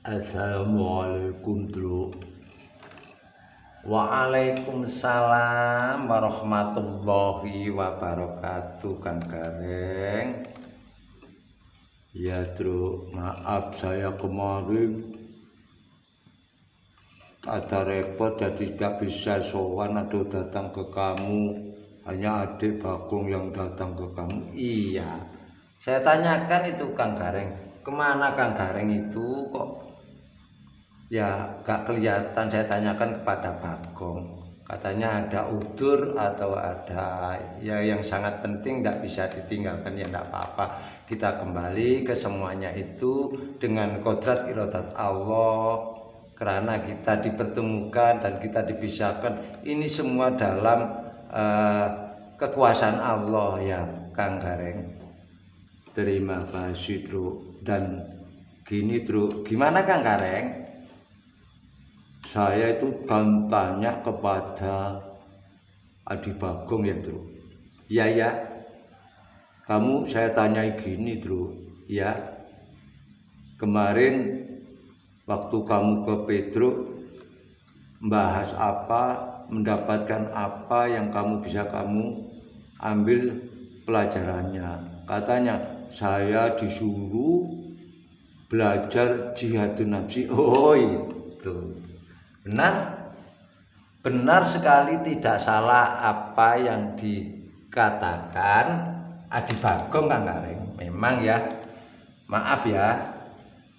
Assalamualaikum Tru. Waalaikumsalam warahmatullahi wabarakatuh Kang Gareng. Ya Tru, maaf saya kemarin ada repot jadi tidak bisa sowan atau datang ke kamu. Hanya adik Bagong yang datang ke kamu. Iya, saya tanyakan itu Kang Gareng, kemana Kang Gareng itu kok ya gak kelihatan. Saya tanyakan kepada Bagong, katanya ada udur atau ada ya yang sangat penting, tidak bisa ditinggalkan. Ya tidak apa-apa, kita kembali ke semuanya itu dengan kodrat irodat Allah, karena kita dipertemukan dan kita dipisahkan ini semua dalam kekuasaan Allah ya Kang Gareng. Terima kasih Tru. Dan gini Tru, gimana Kang Gareng? Saya itu kan tanya kepada Adi Bagong ya Tru. Iya ya, kamu saya tanyai gini Tru. Ya, kemarin waktu kamu ke Petruk membahas apa, mendapatkan apa yang kamu bisa kamu ambil pelajarannya. Katanya saya disuruh belajar jihadun nafsi. Oh itu benar sekali, tidak salah apa yang dikatakan Adi Bagong Kang Gareng. Memang ya, maaf ya,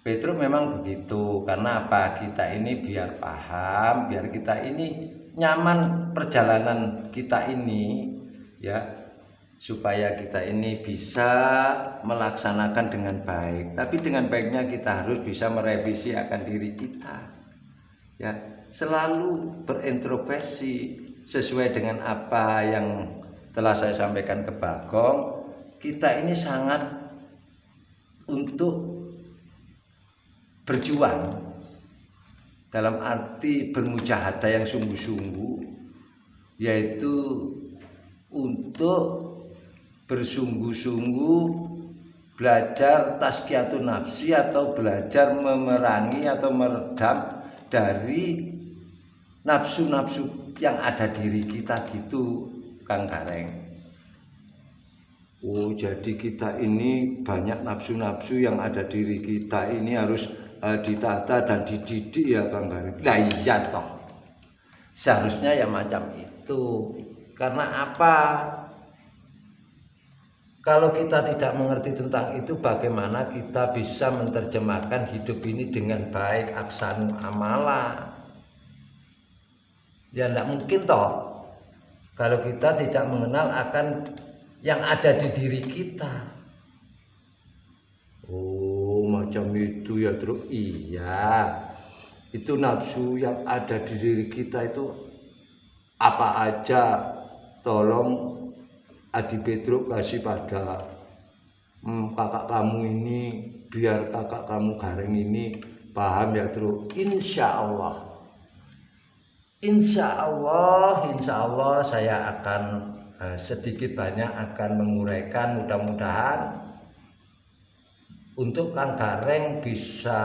Petruk memang begitu. Karena apa? Kita ini biar paham, biar kita ini nyaman perjalanan kita ini ya, supaya kita ini bisa melaksanakan dengan baik. Tapi dengan baiknya kita harus bisa merevisi akan diri kita ya, selalu berintrospeksi sesuai dengan apa yang telah saya sampaikan ke Bagong. Kita ini sangat untuk berjuang dalam arti bermujahadah yang sungguh-sungguh, yaitu untuk bersungguh-sungguh belajar tazkiyatun nafsi atau belajar memerangi atau meredam dari nafsu-nafsu yang ada diri kita gitu Kang Gareng. Oh, jadi kita ini banyak nafsu-nafsu yang ada diri kita ini harus ditata dan dididik ya Kang Gareng. Lah iya toh, seharusnya ya macam itu. Karena apa? Kalau kita tidak mengerti tentang itu, bagaimana kita bisa menerjemahkan hidup ini dengan baik, aksanu amala? Ya tidak mungkin toh, kalau kita tidak mengenal akan yang ada di diri kita. Oh, macam itu ya Tru. Iya, itu nafsu yang ada di diri kita itu apa aja, tolong Adi Petruk kasih pada kakak kamu ini, biar kakak kamu Gareng ini paham ya Tru. Insya Allah saya akan sedikit banyak akan menguraikan, mudah-mudahan untuk Kang Gareng bisa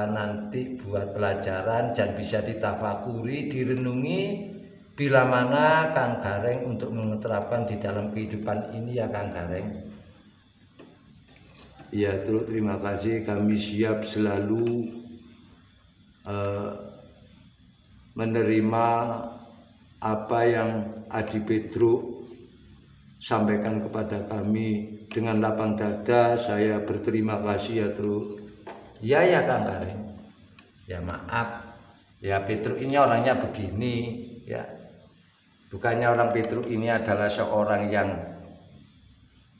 nanti buat pelajaran dan bisa ditafakuri, direnungi bila mana Kang Gareng untuk menerapkan di dalam kehidupan ini ya Kang Gareng. Ya Tru, terima kasih. Kami siap selalu menerima apa yang Adi Petruk sampaikan kepada kami dengan lapang dada. Saya berterima kasih ya Tru. Ya Kang Gareng. Ya maaf ya, Petruk ini orangnya begini ya. Bukannya orang Petruk ini adalah seorang yang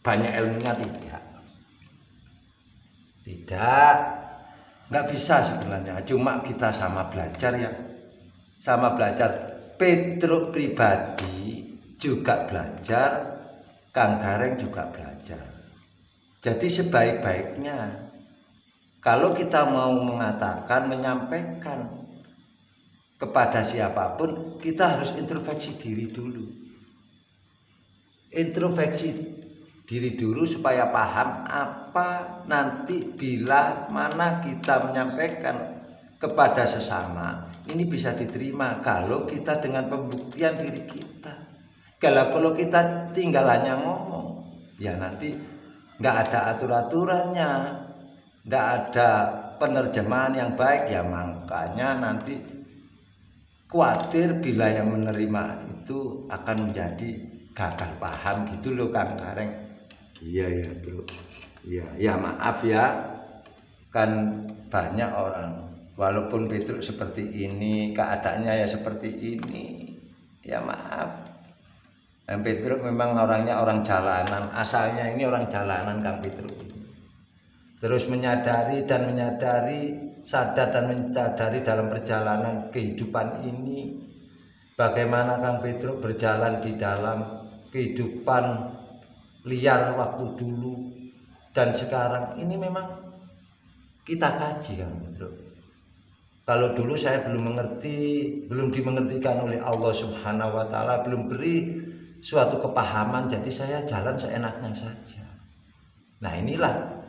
banyak ilmunya, tidak, nggak bisa sebenarnya. Cuma kita sama belajar ya, sama belajar. Petruk pribadi juga belajar, Kang Gareng juga belajar. Jadi sebaik-baiknya kalau kita mau mengatakan, menyampaikan kepada siapapun, kita harus introspeksi diri dulu. Introspeksi diri dulu supaya paham apa nanti bila mana kita menyampaikan kepada sesama ini bisa diterima kalau kita dengan pembuktian diri kita. Kalau kita tinggal hanya ngomong, ya nanti nggak ada aturan-aturannya, nggak ada penerjemahan yang baik, ya makanya nanti khawatir bila yang menerima itu akan menjadi gagal paham gitu loh Kang Gareng. Iya ya bro, iya ya maaf ya, kan banyak orang walaupun Petruk seperti ini, keadaannya ya seperti ini, ya maaf. Dan Petruk memang orangnya orang jalanan, asalnya ini orang jalanan Kang Petruk. Terus menyadari, sadar dan menyadari dalam perjalanan kehidupan ini, bagaimana Kang Petruk berjalan di dalam kehidupan liar waktu dulu dan sekarang ini memang kita kaji Kang Petruk. Kalau dulu saya belum mengerti, belum dimengertikan oleh Allah Subhanahu wa taala, belum beri suatu kepahaman, jadi saya jalan seenaknya saja. Nah inilah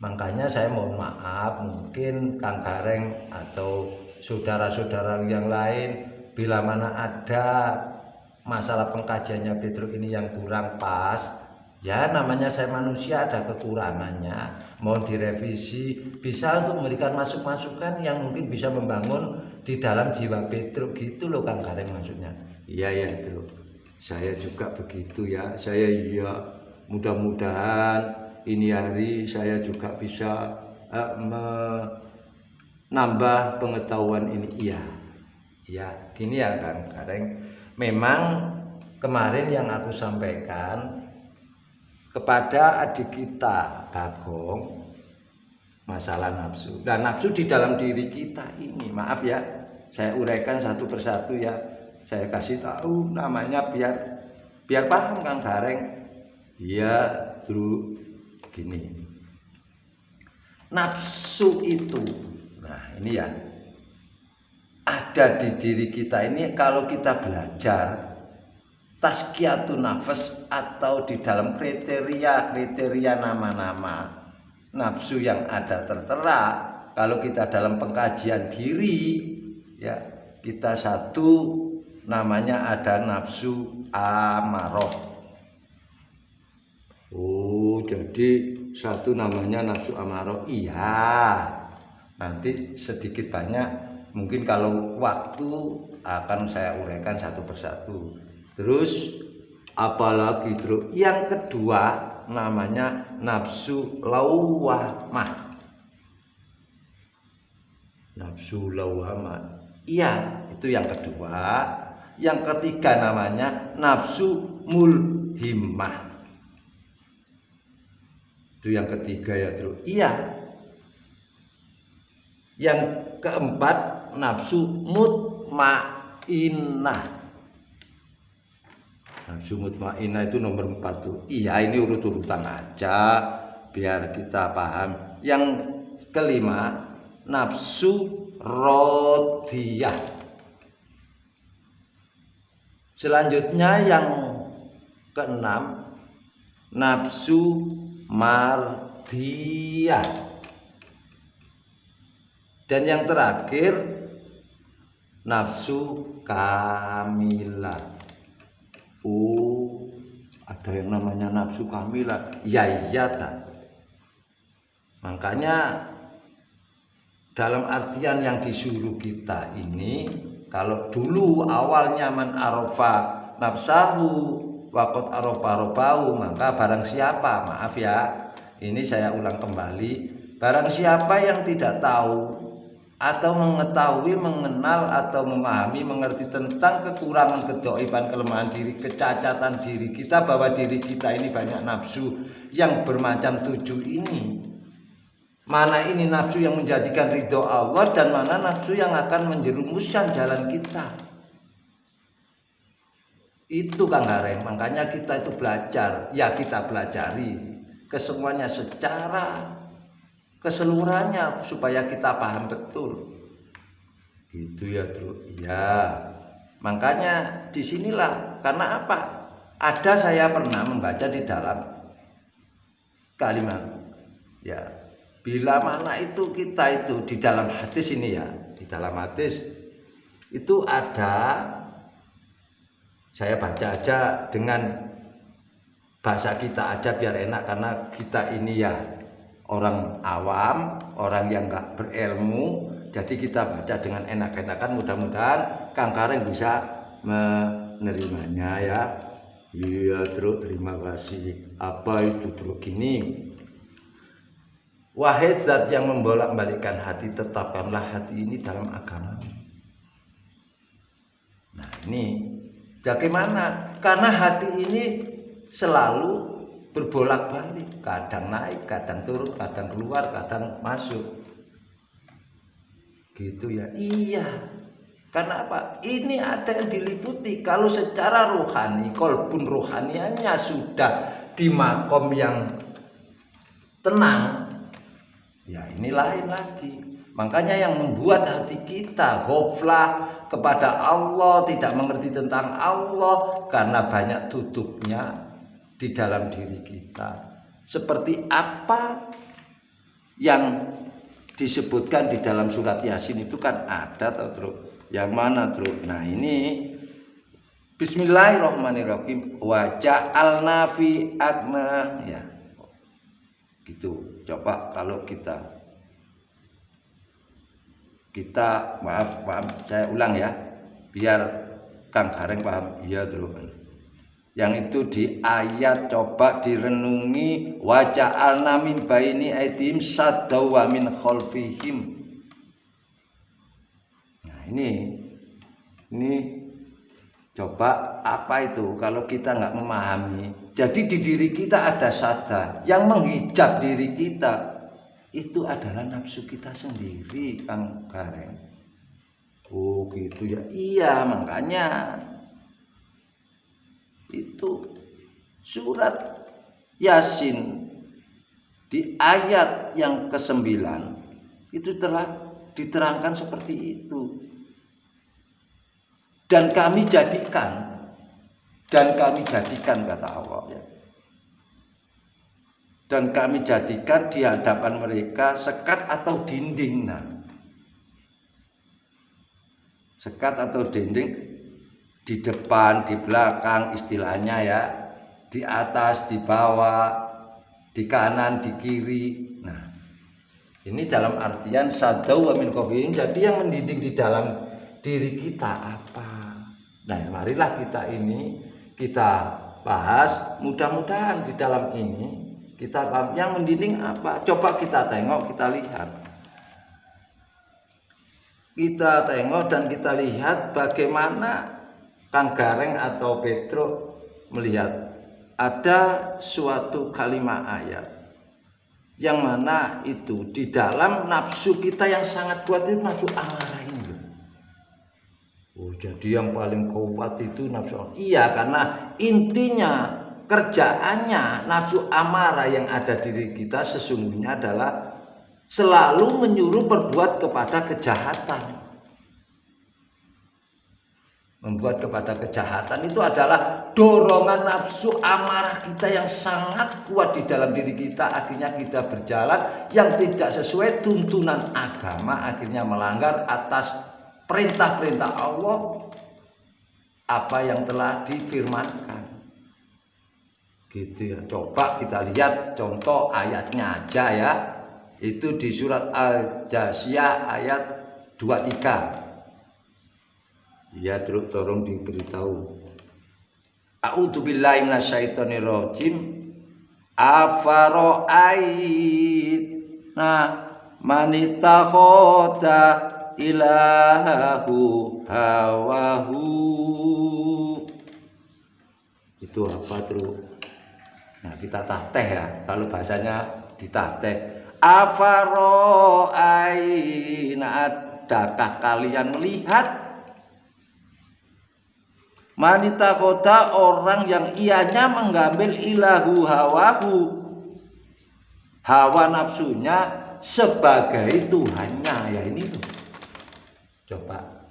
makanya saya mohon maaf, mungkin Kang Gareng atau saudara-saudara yang lain bila mana ada masalah pengkajiannya Petruk ini yang kurang pas, ya namanya saya manusia ada kekurangannya, mohon direvisi, bisa untuk memberikan masukan yang mungkin bisa membangun di dalam jiwa Petruk gitu loh Kang Gareng maksudnya. Iya ya Petruk, saya juga begitu ya, saya iya mudah-mudahan ini hari saya juga bisa menambah pengetahuan ini. Iya ya gini ya Kang Gareng, memang kemarin yang aku sampaikan kepada adik kita Bagong masalah nafsu, dan nafsu di dalam diri kita ini, maaf ya saya uraikan satu persatu ya, saya kasih tahu namanya biar paham Kang Gareng. Iya dulu gini, nafsu itu, nah ini ya ada di diri kita ini. Kalau kita belajar tazkiyatun nafas atau di dalam kriteria nama-nama nafsu yang ada tertera, kalau kita dalam pengkajian diri ya, kita satu namanya ada nafsu amaroh. Oh jadi satu namanya nafsu amaroh. Iya, nanti sedikit banyak mungkin kalau waktu akan saya uraikan satu persatu. Terus apalagi terus yang kedua namanya nafsu lawamah. Nafsu lawamah, iya itu yang kedua. Yang ketiga namanya nafsu mulhimah. Itu yang ketiga ya terus. Iya. Yang keempat nafsu mutmainnah. Nafsu mutmainnah itu nomor 4 tuh. Iya ini urut-urutan aja biar kita paham. Yang kelima nafsu rodiyah. Selanjutnya yang keenam nafsu mardiyah, dan yang terakhir nafsu kamilah. Oh ada yang namanya nafsu kamilah, ya iya kan. Makanya dalam artian yang disuruh kita ini, kalau dulu awalnya man arofa nafsahu waqad arofa robahu, maka barang siapa, maaf ya ini saya ulang kembali, barang siapa yang tidak tahu atau mengetahui, mengenal atau memahami, mengerti tentang kekurangan, kedhaifan, kelemahan diri, kecacatan diri kita, bahwa diri kita ini banyak nafsu yang bermacam 7 ini, mana ini nafsu yang menjadikan ridho Allah dan mana nafsu yang akan menjerumuskan jalan kita. Itu Kang Gareng, makanya kita itu belajar, ya kita pelajari kesemuanya secara keseluruhannya supaya kita paham betul. Gitu ya, Bro. Ya. Makanya disinilah, karena apa? Ada saya pernah membaca di dalam kalimat ya Bila mana itu kita itu di dalam hadis ini ya, di dalam hadis itu ada, saya baca aja dengan bahasa kita aja biar enak, karena kita ini ya orang awam, orang yang nggak berilmu, jadi kita baca dengan enak-enakan. Mudah-mudahan Kang Gareng bisa menerimanya ya. Iya Truk, terima kasih. Apa itu Truk? Gini, wahai zat yang membolak-balikkan hati, tetapkanlah hati ini dalam agama. Nah ini bagaimana? Karena hati ini selalu berbolak-balik, kadang naik, kadang turun, kadang keluar, kadang masuk. Gitu ya. Iya. Karena apa? Ini ada yang diliputi. Kalau secara rohani, kolbun rohaniannya sudah di makom yang tenang, ya ini lain lagi. Makanya yang membuat hati kita ghaflah kepada Allah, tidak mengerti tentang Allah, karena banyak tutupnya di dalam diri kita. Seperti apa yang disebutkan di dalam surat Yasin itu kan ada Truk. Yang mana Truk? Nah ini Bismillahirrahmanirrahim, wa ja'alna fi akna, ya gitu. Coba kalau kita maaf saya ulang ya biar Kang Gareng paham. Iya Truk. Yang itu di ayat, coba direnungi, wa ja'alna min baini aydihim saddaw wa min khalfihim. Nah ini coba apa itu kalau kita nggak memahami. Jadi di diri kita ada sada yang menghijab diri kita, itu adalah nafsu kita sendiri Kang Gareng. Oh gitu ya. Iya, makanya itu surat Yasin di ayat yang ke-9 itu telah diterangkan seperti itu. Dan kami jadikan kata Allah ya. Dan kami jadikan di hadapan mereka sekat atau dinding. Nah, sekat atau dinding di depan, di belakang istilahnya ya, di atas, di bawah, di kanan, di kiri. Nah, ini dalam artian saddaw wa min khalfihim. Jadi yang mendinding di dalam diri kita apa? Nah, marilah kita bahas, mudah-mudahan di dalam ini kita paham yang mendinding apa. Coba kita tengok, kita lihat. Kita tengok dan kita lihat bagaimana Kang Gareng atau Petro melihat ada suatu kalimat ayat yang mana itu di dalam nafsu kita yang sangat kuat itu nafsu amarah ini. Oh, jadi yang paling kuat itu nafsu amarah. Iya, karena intinya kerjaannya nafsu amarah yang ada di diri kita sesungguhnya adalah selalu menyuruh berbuat kepada kejahatan. Membuat kepada kejahatan itu adalah dorongan nafsu amarah kita yang sangat kuat di dalam diri kita. Akhirnya kita berjalan yang tidak sesuai tuntunan agama, akhirnya melanggar atas perintah-perintah Allah, apa yang telah difirmankan. Gitu ya. Coba kita lihat contoh ayatnya aja ya. Itu di surat Al-Jasiyah ayat 23. Ya, terus tolong diberitahu. A'udzubillahi minasyaitonirrajim. Afara'ait manitakhota ilahu hawahu. Itu apa terus? Nah, kita tateh ya. Kalau bahasanya ditateh. Afara'ait, adakah kalian melihat manita kota orang yang ianya mengambil ilahu hawahu, hawa nafsunya sebagai Tuhannya. Ya ini tuh. Coba.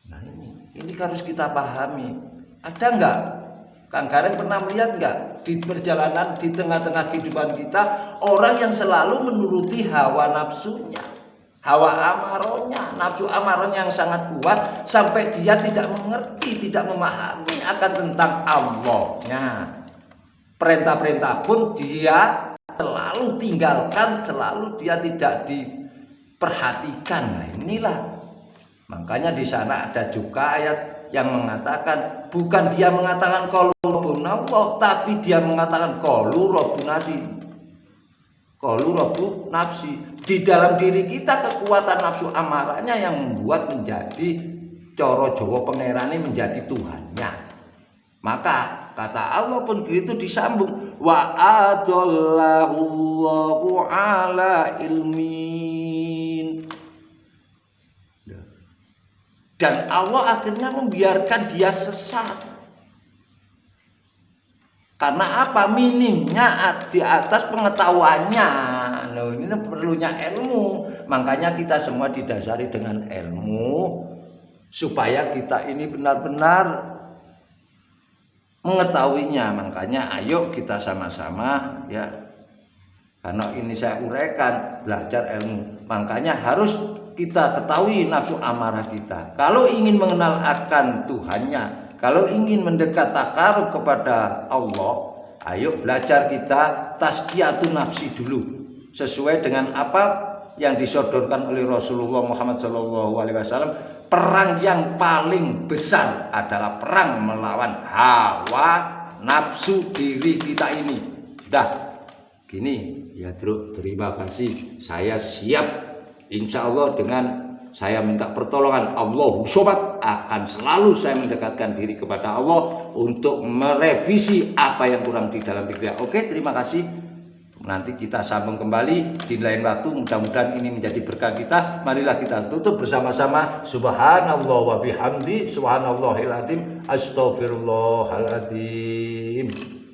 Nah ini harus kita pahami. Ada enggak? Kang Gareng pernah melihat enggak? di perjalanan di tengah-tengah kehidupan kita orang yang selalu menuruti hawa nafsunya, hawa amarohnya, nafsu amarohnya yang sangat kuat sampai dia tidak mengerti, tidak memahami akan tentang Allahnya. Perintah-perintah pun dia selalu tinggalkan, selalu dia tidak diperhatikan. Nah, inilah makanya di sana ada juga ayat yang mengatakan, bukan dia mengatakan qalu rabbuna Allah, tapi dia mengatakan qalu rabbun nafsi. Qalu rabbun nafsi. Di dalam diri kita kekuatan nafsu amarahnya yang membuat menjadi coro Jawa pangerane menjadi Tuhannya. Maka kata Allah pun begitu disambung, wa adallahu ala ilmin. Dan Allah akhirnya membiarkan dia sesat. Karena apa? Minimnya di atas pengetahuannya. Nah, ini perlunya ilmu. Makanya kita semua didasari dengan ilmu supaya kita ini benar-benar mengetahuinya. Makanya ayo kita sama-sama ya. Karena ini saya uraikan, belajar ilmu. Makanya harus kita ketahui nafsu amarah kita. Kalau ingin mengenal akan Tuhannya, kalau ingin mendekat takarub kepada Allah, ayo belajar kita tazkiyatun nafsi dulu. Sesuai dengan apa yang disodorkan oleh Rasulullah Muhammad SAW. Perang yang paling besar adalah perang melawan hawa nafsu diri kita ini. Sudah, gini ya Bro, terima kasih. Saya siap. Insya Allah dengan saya minta pertolongan Allahu Somad akan selalu saya mendekatkan diri kepada Allah untuk merevisi apa yang kurang di dalam diri. Oke, terima kasih. Nanti kita sambung kembali di lain waktu. Mudah-mudahan ini menjadi berkah kita. Marilah kita tutup bersama-sama. Subhanallah wa bihamdi. Subhanallahil azim. Astaghfirullahaladzim.